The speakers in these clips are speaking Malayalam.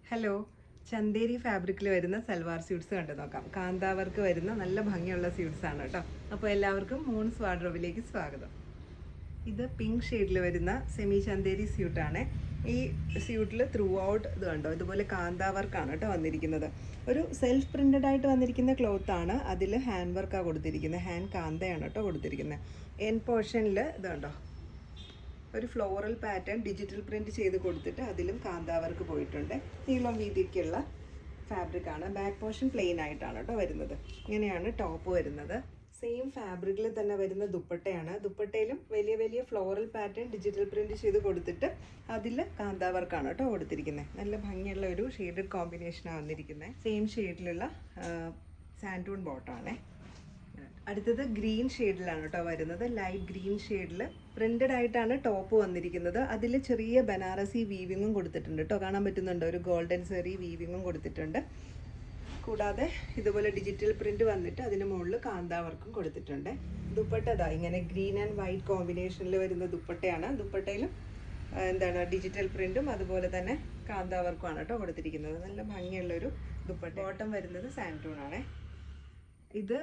ഹലോ, ചന്തേരി ഫാബ്രിക്കിൽ വരുന്ന സൽവാർ സ്യൂട്ട്സ് കണ്ടു നോക്കാം. കാന്താവർക്ക് വരുന്ന നല്ല ഭംഗിയുള്ള സ്യൂട്ട്സ് ആണ് കേട്ടോ. അപ്പോൾ എല്ലാവർക്കും മൂൺസ് വാർഡ്രോബിലേക്ക് സ്വാഗതം. ഇത് പിങ്ക് ഷെയ്ഡിൽ വരുന്ന സെമി ചന്തേരി സ്യൂട്ടാണ്. ഈ സ്യൂട്ടിൽ ത്രൂ ഔട്ട് ഇത് കണ്ടോ, ഇതുപോലെ കാന്താവർക്കാണ് കേട്ടോ വന്നിരിക്കുന്നത്. ഒരു സെൽഫ് പ്രിൻറ്റഡ് ആയിട്ട് വന്നിരിക്കുന്ന ക്ലോത്ത് ആണ്. അതിൽ ഹാൻഡ് വർക്കാണ് കൊടുത്തിരിക്കുന്നത്. ഹാൻഡ് കാന്തയാണ് കേട്ടോ കൊടുത്തിരിക്കുന്നത്. എൻ പോർഷനിൽ ഇത് കണ്ടോ, ഒരു ഫ്ലോറൽ പാറ്റേൺ ഡിജിറ്റൽ പ്രിൻറ്റ് ചെയ്ത് കൊടുത്തിട്ട് അതിലും കാന്താവർക്ക് പോയിട്ടുണ്ട്. നീളം വീതിക്കുള്ള ഫാബ്രിക്കാണ്. ബാക്ക് പോർഷൻ പ്ലെയിൻ ആയിട്ടാണ് കേട്ടോ വരുന്നത്. ഇങ്ങനെയാണ് ടോപ്പ് വരുന്നത്. സെയിം ഫാബ്രിക്കിൽ തന്നെ വരുന്ന ദുപ്പട്ടയാണ്. ദുപ്പട്ടയിലും വലിയ വലിയ ഫ്ലോറൽ പാറ്റേൺ ഡിജിറ്റൽ പ്രിൻറ്റ് ചെയ്ത് കൊടുത്തിട്ട് അതിൽ കാന്താവർക്കാണ് കേട്ടോ കൊടുത്തിരിക്കുന്നത്. നല്ല ഭംഗിയുള്ള ഒരു ഷെയ്ഡഡ് കോമ്പിനേഷനാണ് വന്നിരിക്കുന്നത്. സെയിം ഷെയ്ഡിലുള്ള സാൻഡൂൺ ബോട്ടമാണേ. അടുത്തത് ഗ്രീൻ ഷെയ്ഡിലാണ് കേട്ടോ വരുന്നത്. ലൈറ്റ് ഗ്രീൻ ഷെയ്ഡിൽ പ്രിന്റഡ് ആയിട്ടാണ് ടോപ്പ് വന്നിരിക്കുന്നത്. അതിൽ ചെറിയ ബനാറസി വീവിങ്ങും കൊടുത്തിട്ടുണ്ട് കേട്ടോ. കാണാൻ പറ്റുന്നുണ്ട്, ഒരു ഗോൾഡൻ സെറി വീവിങ്ങും കൊടുത്തിട്ടുണ്ട്. കൂടാതെ ഇതുപോലെ ഡിജിറ്റൽ പ്രിന്റ് വന്നിട്ട് അതിന് മുകളിൽ കാന്താ വർക്കും കൊടുത്തിട്ടുണ്ട്. ദുപ്പട്ട ഇങ്ങനെ ഗ്രീൻ ആൻഡ് വൈറ്റ് കോമ്പിനേഷനിൽ വരുന്ന ദുപ്പട്ടയാണ്. ദുപ്പട്ടയിലും ഡിജിറ്റൽ പ്രിന്റും അതുപോലെ തന്നെ കാന്താ വർക്കുമാണ് കേട്ടോ കൊടുത്തിരിക്കുന്നത്. നല്ല ഭംഗിയുള്ളൊരു ദുപ്പട്ട. ബോട്ടം വരുന്നത് സാൻഡൂൺ ആണേ. ഇത്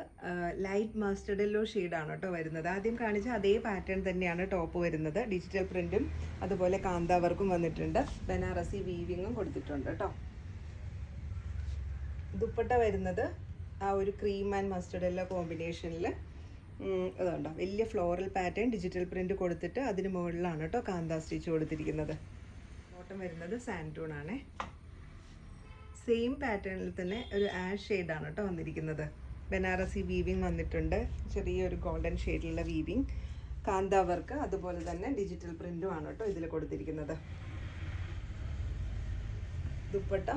ലൈറ്റ് മസ്റ്റർഡ് യെല്ലോ ഷെയ്ഡാണ് കേട്ടോ വരുന്നത്. ആദ്യം കാണിച്ച അതേ പാറ്റേൺ തന്നെയാണ് ടോപ്പ് വരുന്നത്. ഡിജിറ്റൽ പ്രിൻറ്റും അതുപോലെ കാന്താവർക്കും വന്നിട്ടുണ്ട്. ബനാറസി വീവിങ്ങും കൊടുത്തിട്ടുണ്ട് കേട്ടോ. ദുപ്പട്ട വരുന്നത് ആ ഒരു ക്രീം ആൻഡ് മസ്റ്റർഡ് യെല്ലോ കോമ്പിനേഷനിൽ അതുകൊണ്ടോ വലിയ ഫ്ലോറൽ പാറ്റേൺ ഡിജിറ്റൽ പ്രിൻറ്റ് കൊടുത്തിട്ട് അതിന് മുകളിലാണ് കേട്ടോ കാന്താ സ്റ്റിച്ച് കൊടുത്തിരിക്കുന്നത്. ബോട്ടം വരുന്നത് സാൻഡൂൺ ആണേ. സെയിം പാറ്റേണിൽ തന്നെ ഒരു ആഷ് ഷെയ്ഡാണ് കേട്ടോ വന്നിരിക്കുന്നത്. ബനാറസി വീവിങ് വന്നിട്ടുണ്ട്. ചെറിയൊരു ഗോൾഡൻ ഷെയ്ഡിലുള്ള വീവിങ്, കാന്താ വർക്ക്, അതുപോലെ തന്നെ ഡിജിറ്റൽ പ്രിൻറ്റുമാണ് കേട്ടോ ഇതിൽ കൊടുത്തിരിക്കുന്നത്. ദുപ്പട്ട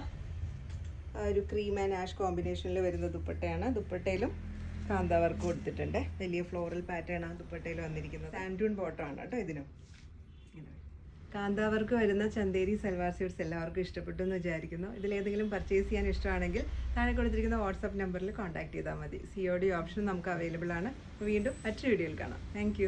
ഒരു ക്രീം ആൻഡ് ആഷ് കോമ്പിനേഷനിൽ വരുന്ന ദുപ്പട്ടയാണ്. ദുപ്പട്ടയിലും കാന്താ വർക്ക് കൊടുത്തിട്ടുണ്ട്. വലിയ ഫ്ലോറൽ പാറ്റേൺ ആണ് ദുപ്പട്ടയിൽ വന്നിരിക്കുന്നത്. സാൻഡൂൺ ബോട്ടമാണ് കേട്ടോ ഇതിനും. കാന്താവർക്ക് വരുന്ന ചന്തേരി സൽവാർ സ്യൂട്ട്സ് എല്ലാവർക്കും ഇഷ്ടപ്പെട്ടു എന്ന് വിചാരിക്കുന്നു. ഇതിലേതെങ്കിലും പർച്ചേസ് ചെയ്യാൻ ഇഷ്ടമാണെങ്കിൽ താഴെ കൊടുത്തിരിക്കുന്ന വാട്സാപ്പ് നമ്പറിൽ കോൺടാക്ട് ചെയ്താൽ മതി. COD ഓപ്ഷൻ നമുക്ക് അവൈലബിൾ ആണ്. വീണ്ടും മറ്റൊരു വീഡിയോയിൽ കാണാം. താങ്ക്